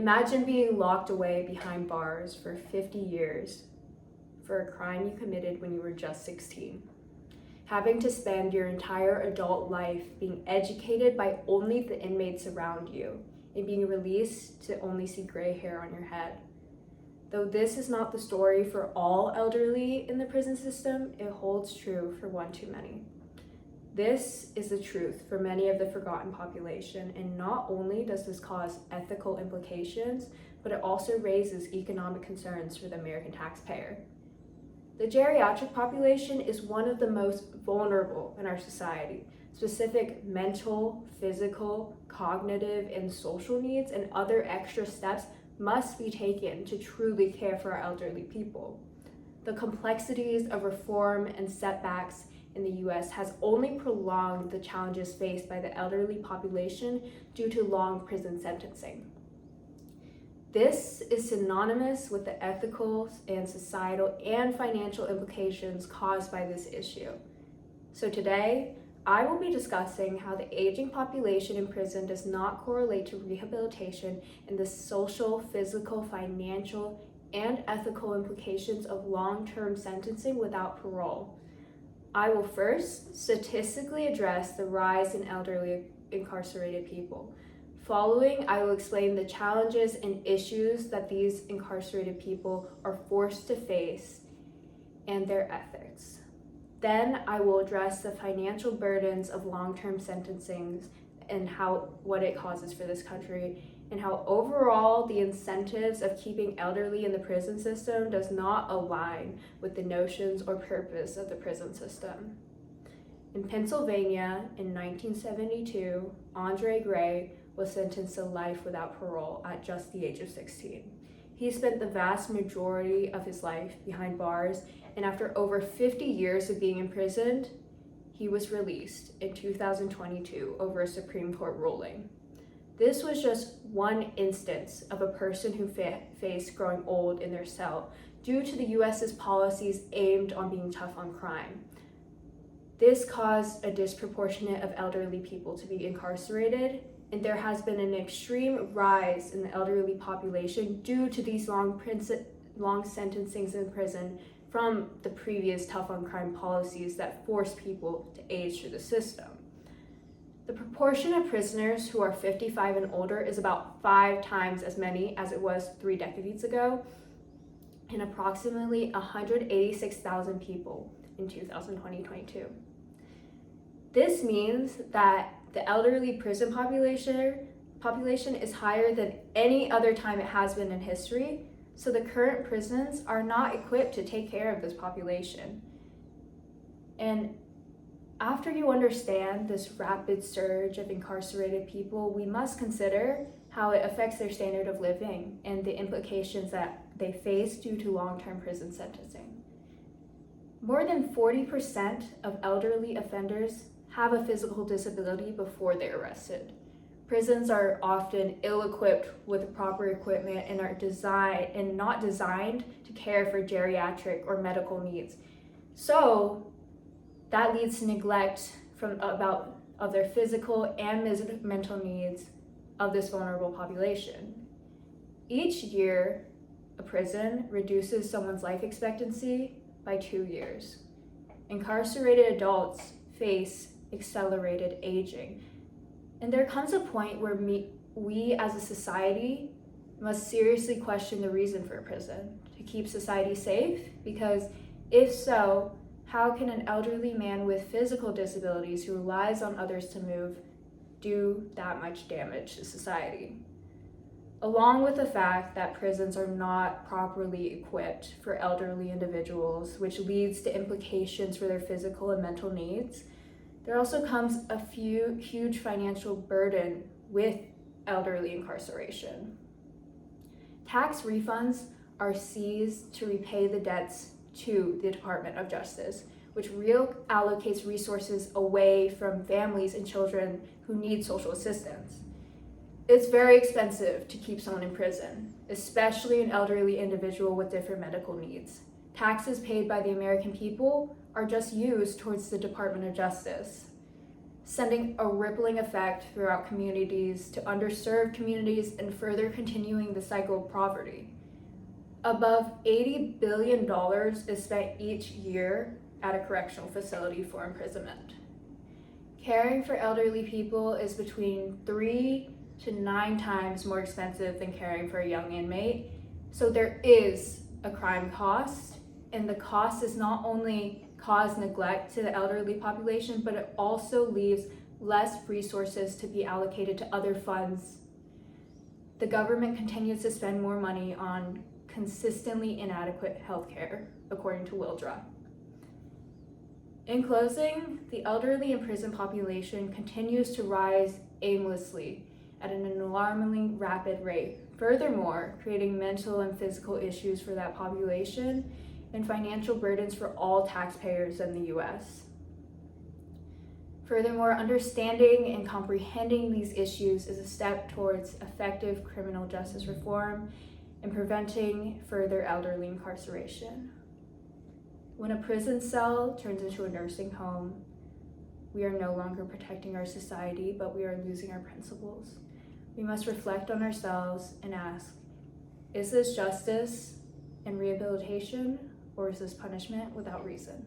Imagine being locked away behind bars for 50 years for a crime you committed when you were just 16. Having to spend your entire adult life being educated by only the inmates around you and being released to only see gray hair on your head. Though this is not the story for all elderly in the prison system, it holds true for one too many. This is the truth for many of the forgotten population, and not only does this cause ethical implications, but it also raises economic concerns for the American taxpayer. The geriatric population is one of the most vulnerable in our society. Specific mental, physical, cognitive, and social needs and other extra steps must be taken to truly care for our elderly people. The complexities of reform and setbacks in the US has only prolonged the challenges faced by the elderly population due to long prison sentencing. This is synonymous with the ethical and societal and financial implications caused by this issue. So today, I will be discussing how the aging population in prison does not correlate to rehabilitation and the social, physical, financial, and ethical implications of long-term sentencing without parole. I will first statistically address the rise in elderly incarcerated people. Following, I will explain the challenges and issues that these incarcerated people are forced to face and their ethics. Then I will address the financial burdens of long-term sentencing and what it causes for this country, and how overall the incentives of keeping elderly in the prison system does not align with the notions or purpose of the prison system. In Pennsylvania in 1972, Andre Gray was sentenced to life without parole at just the age of 16. He spent the vast majority of his life behind bars, and after over 50 years of being imprisoned, he was released in 2022 over a Supreme Court ruling. This was just one instance of a person who faced growing old in their cell due to the US's policies aimed on being tough on crime. This caused a disproportionate of elderly people to be incarcerated, and there has been an extreme rise in the elderly population due to these long sentencings in prison from the previous tough on crime policies that force people to age through the system. The proportion of prisoners who are 55 and older is about 5 times as many as it was 3 decades ago, and approximately 186,000 people in 2022. This means that the elderly prison population is higher than any other time it has been in history, so the current prisons are not equipped to take care of this population. And after you understand this rapid surge of incarcerated people, we must consider how it affects their standard of living and the implications that they face due to long-term prison sentencing. More than 40% of elderly offenders have a physical disability before they're arrested. Prisons are often ill-equipped with proper equipment and are not designed to care for geriatric or medical needs. So that leads to neglect of their physical and mental needs of this vulnerable population. Each year, a prison reduces someone's life expectancy by 2 years. Incarcerated adults face accelerated aging. And there comes a point where we as a society must seriously question the reason for a prison, to keep society safe, because if so, how can an elderly man with physical disabilities who relies on others to move do that much damage to society? Along with the fact that prisons are not properly equipped for elderly individuals, which leads to implications for their physical and mental needs, there also comes a huge financial burden with elderly incarceration. Tax refunds are seized to repay the debts to the Department of Justice, which reallocates resources away from families and children who need social assistance. It's very expensive to keep someone in prison, especially an elderly individual with different medical needs. Taxes paid by the American people are just used towards the Department of Justice. sending a rippling effect throughout communities to underserved communities and further continuing the cycle of poverty. Above $80 billion is spent each year at a correctional facility for imprisonment. Caring for elderly people is between 3 to 9 times more expensive than caring for a young inmate, so there is a crime cost, and the cost is not only cause neglect to the elderly population, but it also leaves less resources to be allocated to other funds. The government continues to spend more money on consistently inadequate healthcare, according to Wildra. In closing, the elderly in prison population continues to rise aimlessly at an alarmingly rapid rate, furthermore, creating mental and physical issues for that population and financial burdens for all taxpayers in the US. Furthermore, understanding and comprehending these issues is a step towards effective criminal justice reform and preventing further elderly incarceration. When a prison cell turns into a nursing home, we are no longer protecting our society, but we are losing our principles. We must reflect on ourselves and ask, is this justice and rehabilitation, or is this punishment without reason?